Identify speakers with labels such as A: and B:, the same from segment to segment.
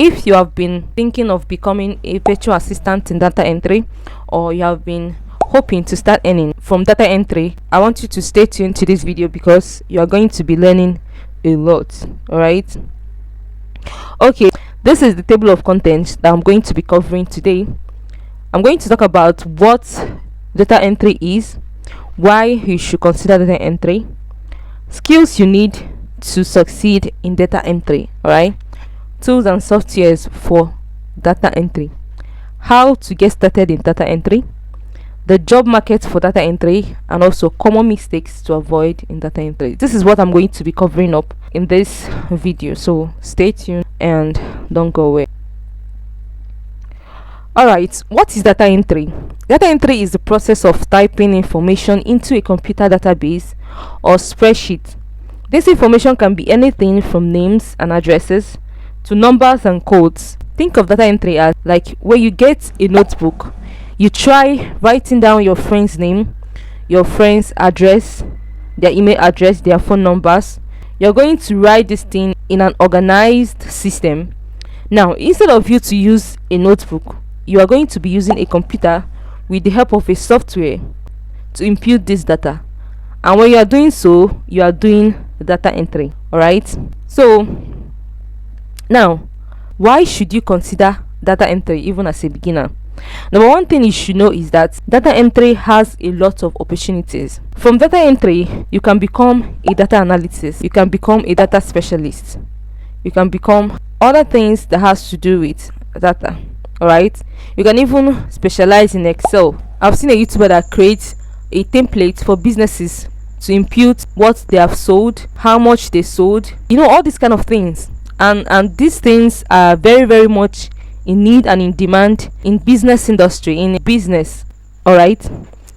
A: If you have been thinking of becoming a virtual assistant in data entry, or you have been hoping to start earning from data entry, I want you to stay tuned to this video because you are going to be learning a lot. All right. Okay, this is the table of contents that I'm going to be covering today. I'm going to talk about what data entry is, why you should consider data entry, skills you need to succeed in data entry, all right, tools and softwares for data entry, how to get started in data entry, the job market for data entry, and also common mistakes to avoid in data entry. This is what I'm going to be covering up in this video, so stay tuned and don't go away. Alright, what is data entry? Data entry is the process of typing information into a computer database or spreadsheet. This information can be anything from names and addresses to numbers and codes. Think of data entry as like where you get a notebook, you try writing down your friend's name, your friend's address, their email address, their phone numbers. You're going to write this thing in an organized system. Now, instead of you to use a notebook, you are going to be using a computer with the help of a software to input this data. And when you are doing so, you are doing data entry. All right. So now, why should you consider data entry even as a beginner? Number one thing you should know is that data entry has a lot of opportunities. From data entry, you can become a data analyst, you can become a data specialist, you can become other things that has to do with data. All right, you can even specialize in Excel. I've seen a YouTuber that creates a template for businesses to input what they have sold, how much they sold, all these kind of things. And these things are very, very much in need and in demand in business industry, in business. All right,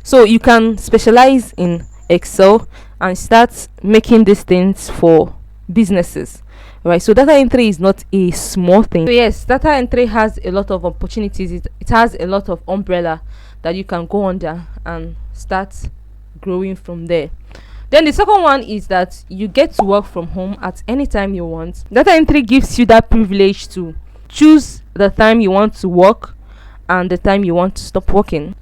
A: so you can specialize in Excel and start making these things for businesses. Right, so data entry is not a small thing. So yes, data entry has a lot of opportunities. It has a lot of umbrella that you can go under and start growing from there. Then the second one is that you get to work from home at any time you want. Data entry gives you that privilege to choose the time you want to work and the time you want to stop working.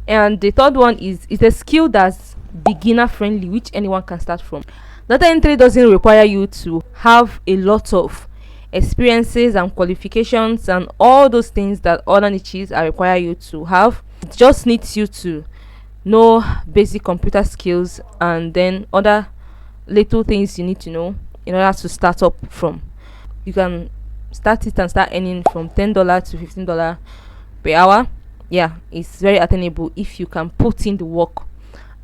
A: And the third one is it's a skill that's beginner friendly, which anyone can start from. Data entry doesn't require you to have a lot of experiences and qualifications and all those things that other niches are require you to have. It just needs you to know basic computer skills and then other little things you need to know in order to start up from. You can start it and start earning from $10 to $15 per hour. Yeah, it's very attainable if you can put in the work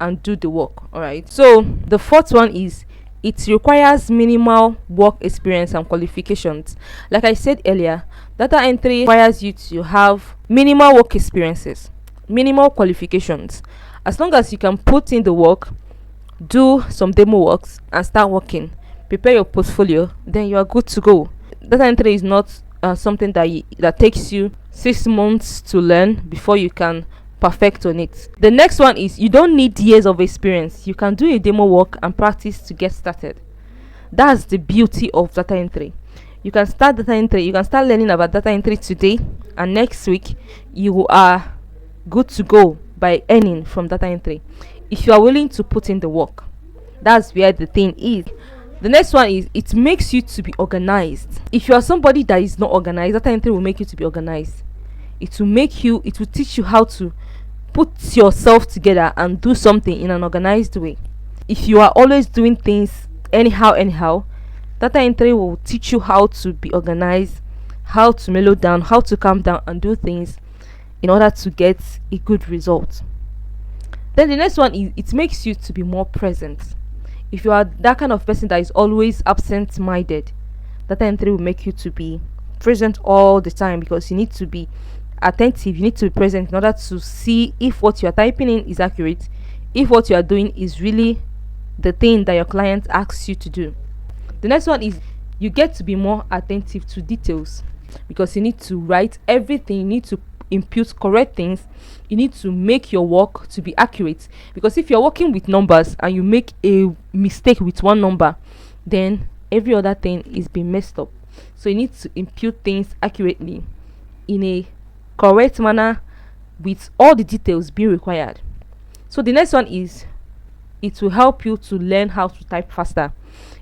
A: and do the work. All right, so the fourth one is it requires minimal work experience and qualifications. Like I said earlier, data entry requires you to have minimal work experiences, minimal qualifications. As long as you can put in the work, do some demo works and start working, prepare your portfolio, then you are good to go. Data entry is not something that takes you 6 months to learn before you can perfect on it. The next one is you don't need years of experience. You can do a demo work and practice to get started. That's the beauty of data entry. You can start data entry, you can start learning about data entry today, and next week you are good to go by earning from data entry if you are willing to put in the work. That's where the thing is. The next one is it makes you to be organized. If you are somebody that is not organized, data entry will make you to be organized. It will teach you how to put yourself together and do something in an organized way. If you are always doing things anyhow, data entry will teach you how to be organized, how to mellow down, how to calm down and do things in order to get a good result. Then the next one is it makes you to be more present. If you are that kind of person that is always absent-minded, data entry will make you to be present all the time because you need to be attentive, you need to be present in order to see if what you are typing in is accurate, if what you are doing is really the thing that your client asks you to do. The next one is you get to be more attentive to details because you need to write everything, you need to input correct things, you need to make your work to be accurate, because if you're working with numbers and you make a mistake with one number, then every other thing is being messed up. So you need to impute things accurately in a correct manner with all the details being required. So the next one is, it will help you to learn how to type faster.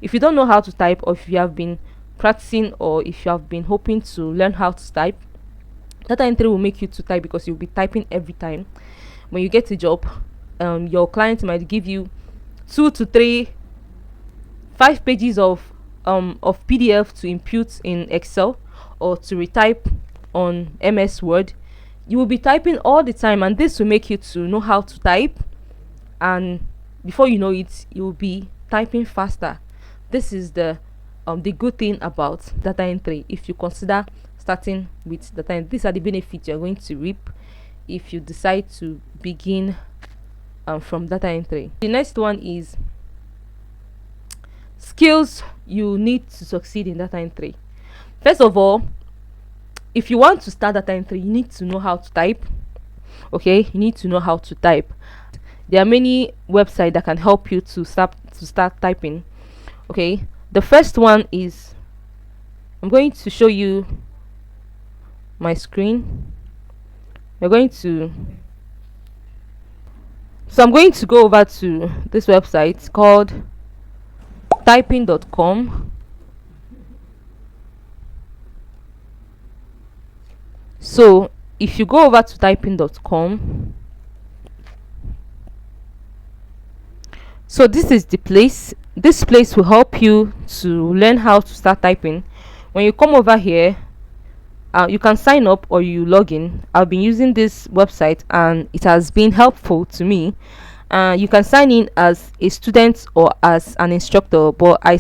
A: If you don't know how to type, or if you have been practicing, or if you have been hoping to learn how to type, data entry will make you to type, because you'll be typing every time. When you get a job, your client might give you 2 to 3 5 pages of PDF to input in Excel, or to retype on MS Word. You will be typing all the time, and this will make you to know how to type, and before you know it, you will be typing faster. This is the good thing about data entry. If you consider starting with data entry, these are the benefits you're going to reap if you decide to begin from data entry. The next one is skills you need to succeed in data entry. First of all, if you want to start data entry, you need to know how to type. Okay, you need to know how to type. There are many websites that can help you to start typing. Okay, the first one is, I'm going to show you my screen. You're going to So I'm going to go over to this website called typing.com. So if you go over to typing.com, so this is the place. This place will help you to learn how to start typing. When you come over here, you can sign up or you log in. I've been using this website and it has been helpful to me. You can sign in as a student or as an instructor, but I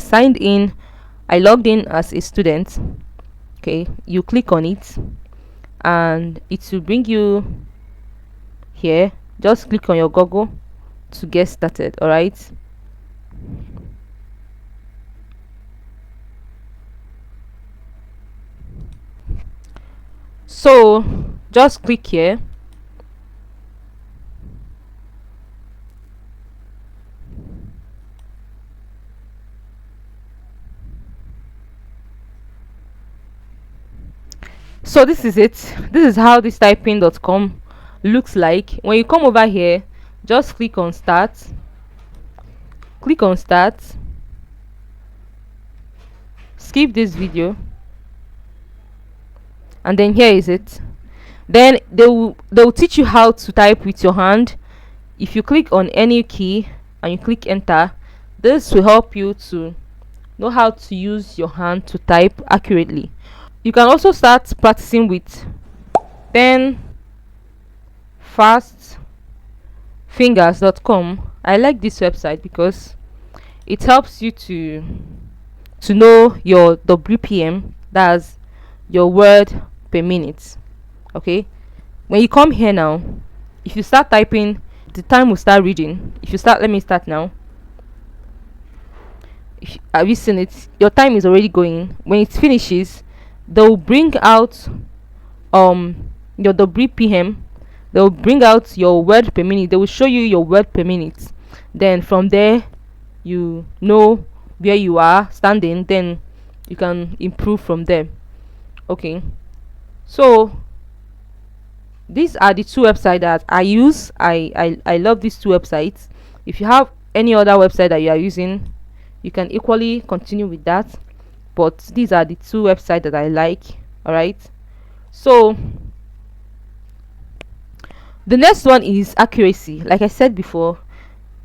A: logged in as a student. Okay, you click on it and it will bring you here. Just click on your Google to get started. All right, so just click here. So this is it. This is how this typing.com looks like. When you come over here, just click on start. Click on start. Skip this video, and then here is it. Then they will teach you how to type with your hand. If you click on any key and you click enter, this will help you to know how to use your hand to type accurately. You can also start practicing with pen fastfingers.com. I like this website because it helps you to know your WPM, that's your word per minute. Okay, when you come here now, if you start typing, the time will start reading. If you start, let me start now. Have you seen it? Your time is already going. When it finishes, they'll bring out your WPM. They'll bring out your word per minute. They will show you your word per minute. Then from there, you know where you are standing. Then you can improve from there. Okay, so these are the two websites that I use. I love these two websites. If you have any other website that you are using, you can equally continue with that, but these are the two websites that I like. All right, so the next one is accuracy. Like I said before,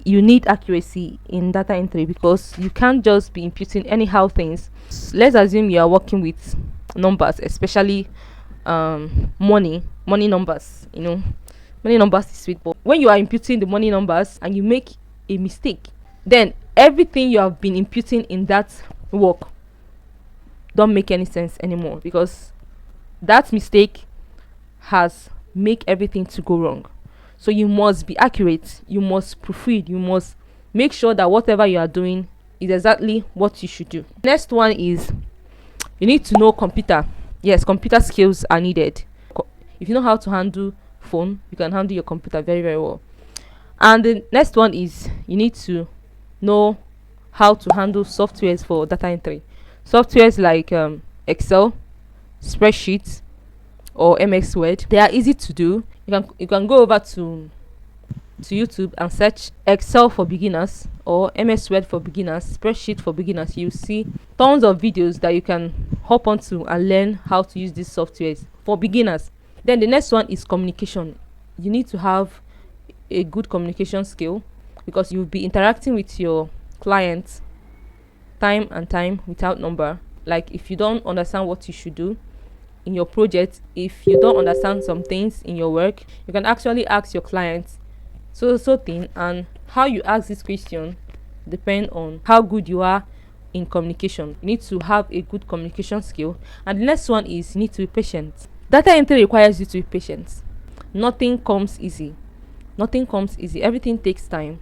A: you need accuracy in data entry because you can't just be inputting anyhow things. Let's assume you are working with numbers, especially money numbers. Money numbers is sweet, but when you are inputting the money numbers and you make a mistake, then everything you have been inputting in that work don't make any sense anymore, because that mistake has make everything to go wrong. So you must be accurate, you must proofread, you must make sure that whatever you are doing is exactly what you should do. Next one is, you need to know computer. Yes, computer skills are needed. If you know how to handle phone, you can handle your computer very, very well. And the next one is, you need to know how to handle softwares for data entry. Softwares like Excel, spreadsheets, or MS Word. They are easy to do. You can go over to YouTube and search Excel for beginners or MS Word for beginners, spreadsheet for beginners. You see tons of videos that you can hop onto and learn how to use these softwares for beginners. Then the next one is communication. You need to have a good communication skill because you'll be interacting with your clients time and time without number. Like if you don't understand what you should do in your project, if you don't understand some things in your work, you can actually ask your clients so thing, and how you ask this question depend on how good you are in communication. You need to have a good communication skill. And the next one is you need to be patient. Data entry requires you to be patient. Nothing comes easy. Everything takes time.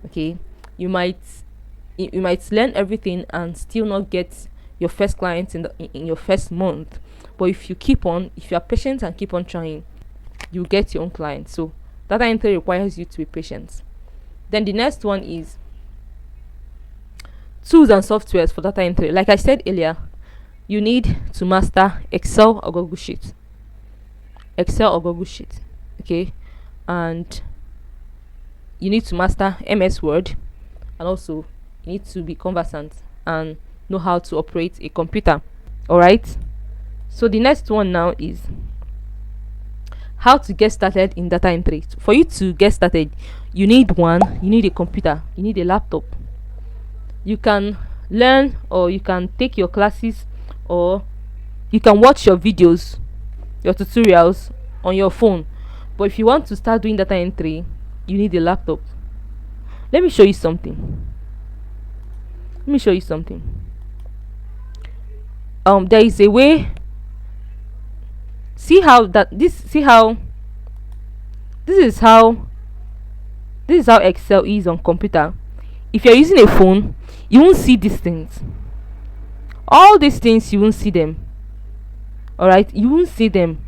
A: Okay, you might learn everything and still not get your first client in your first month, but if you are patient and keep on trying, you get your own client. So data entry requires you to be patient. Then the next one is tools and softwares for data entry. Like I said earlier, you need to master Excel or Google Sheet. Okay, and you need to master MS Word, and also you need to be conversant and know how to operate a computer. All right. So the next one now is how to get started in data entry. For you to get started, you need a computer, you need a laptop. You can learn, or you can take your classes, or you can watch your videos, your tutorials on your phone. But if you want to start doing data entry, you need a laptop. Let me show you something. There is a way. This is how Excel is on computer. If you're using a phone, you won't see these things. All these things, you won't see them. All right, you won't see them.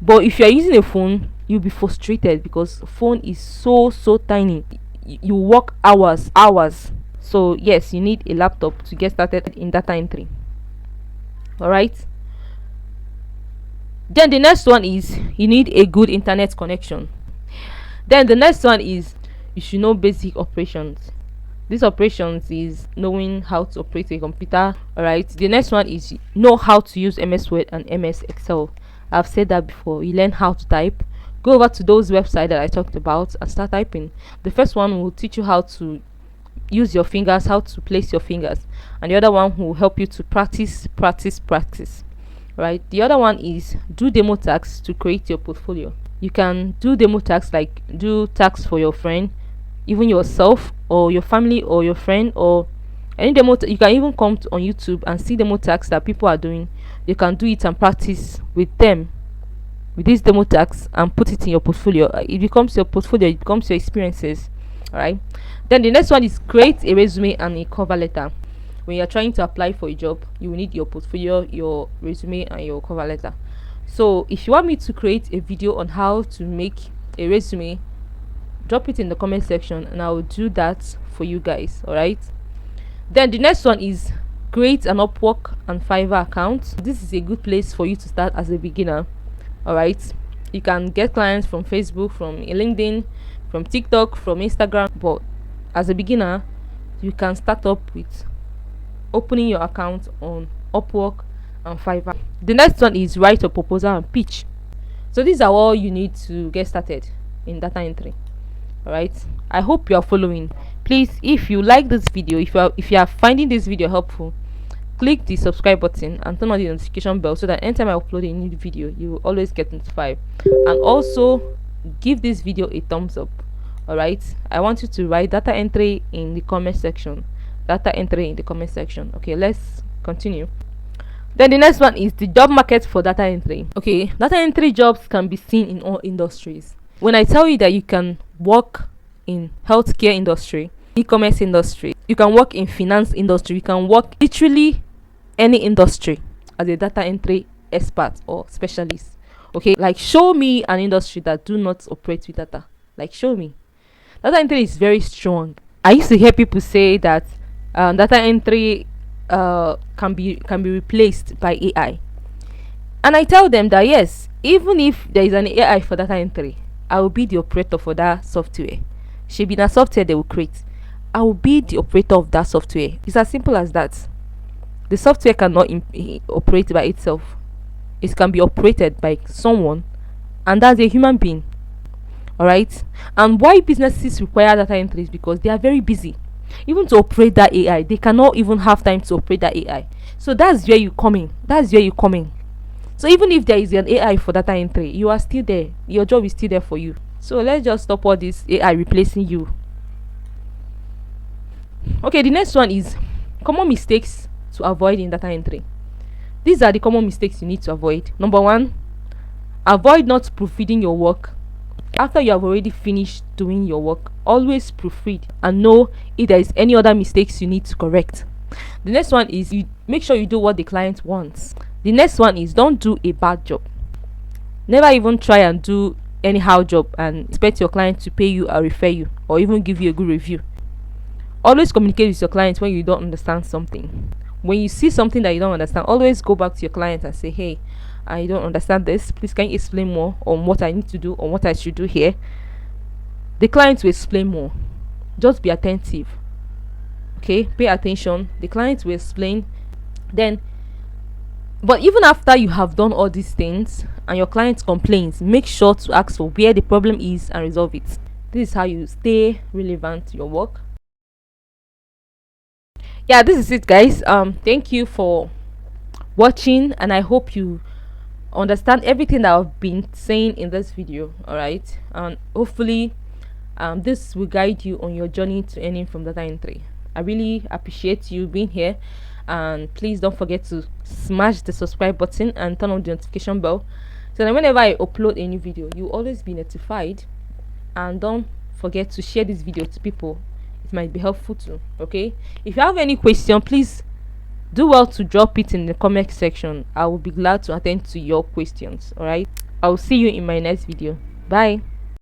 A: But if you're using a phone, you'll be frustrated because phone is so tiny. You work hours. So yes, you need a laptop to get started in data entry. All right. Then the next one is you need a good internet connection. Then the next one is you should know basic operations. These operations is knowing how to operate a computer. All right. The next one is know how to use MS Word and MS Excel. I've said that before. You learn how to type. Go over to those websites that I talked about and start typing. The first one will teach you how to use your fingers, how to place your fingers, and the other one will help you to practice. Right. The other one is do demo tasks to create your portfolio. You can do demo tasks, like do tasks for your friend, even yourself or your family or your friend, or any demo. You can even come on YouTube and see demo tasks that people are doing. You can do it and practice with them, with these demo tasks, and put it in your portfolio. It becomes your portfolio, it becomes your experiences. All right. Then the next one is create a resume and a cover letter. When you're trying to apply for a job, you will need your portfolio, your resume, and your cover letter. So if you want me to create a video on how to make a resume, drop it in the comment section and I will do that for you guys. All right. Then the next one is create an Upwork and Fiverr account. This is a good place for you to start as a beginner. All right. You can get clients from Facebook, from LinkedIn, from TikTok, from Instagram, but as a beginner, you can start up with opening your account on Upwork and Fiverr. The next one is write a proposal and pitch. So these are all you need to get started in data entry. All right. I hope you are following. Please, if you like this video, if you are finding this video helpful, click the subscribe button and turn on the notification bell so that anytime I upload a new video, you will always get notified. And also give this video a thumbs up. All right. I want you to write data entry in the comment section. Okay, let's continue. Then the next one is the job market for data entry. Okay, data entry jobs can be seen in all industries. When I tell you that you can work in healthcare industry, e-commerce industry, you can work in finance industry, you can work literally any industry as a data entry expert or specialist. Okay, like show me an industry that do not operate with data. Like show me. Data entry is very strong. I used to hear people say that data entry can be replaced by AI. And I tell them that yes, even if there is an AI for data entry, I will be the operator for that software. Should be that software they will create. I will be the operator of that software. It's as simple as that. The software cannot operate by itself. It can be operated by someone, and that's a human being. All right. And why businesses require data entry is because they are very busy. Even to operate that AI, they cannot even have time to operate that AI. So that's where you come in. That's where you come in. So even if there is an AI for data entry, you are still there. Your job is still there for you. So let's just stop all this AI replacing you. Okay, the next one is common mistakes to avoid in data entry. These are the common mistakes you need to avoid. Number one, avoid not proofreading your work. After you have already finished doing your work, always proofread and know if there is any other mistakes you need to correct. The next one is you make sure you do what the client wants. The next one is don't do a bad job. Never even try and do anyhow job and expect your client to pay you or refer you or even give you a good review. Always communicate with your client when you don't understand something. When you see something that you don't understand, always go back to your client and say, hey, I don't understand this. Please, can you explain more on what I need to do or what I should do here? The client will explain more. Just be attentive. Okay, pay attention. The client will explain. Then, but even after you have done all these things and your client complains, make sure to ask for where the problem is and resolve it. This is how you stay relevant to your work. Yeah, this is it, guys. Thank you for watching, and I hope you understand everything that I've been saying in this video. All right, and hopefully this will guide you on your journey to earning from data entry. I really appreciate you being here, and please don't forget to smash the subscribe button and turn on the notification bell so that whenever I upload a new video, you'll always be notified. And don't forget to share this video to people. It might be helpful too. Okay, if you have any question, please do well to drop it in the comment section. I will be glad to attend to your questions. All right, I'll see you in my next video. Bye.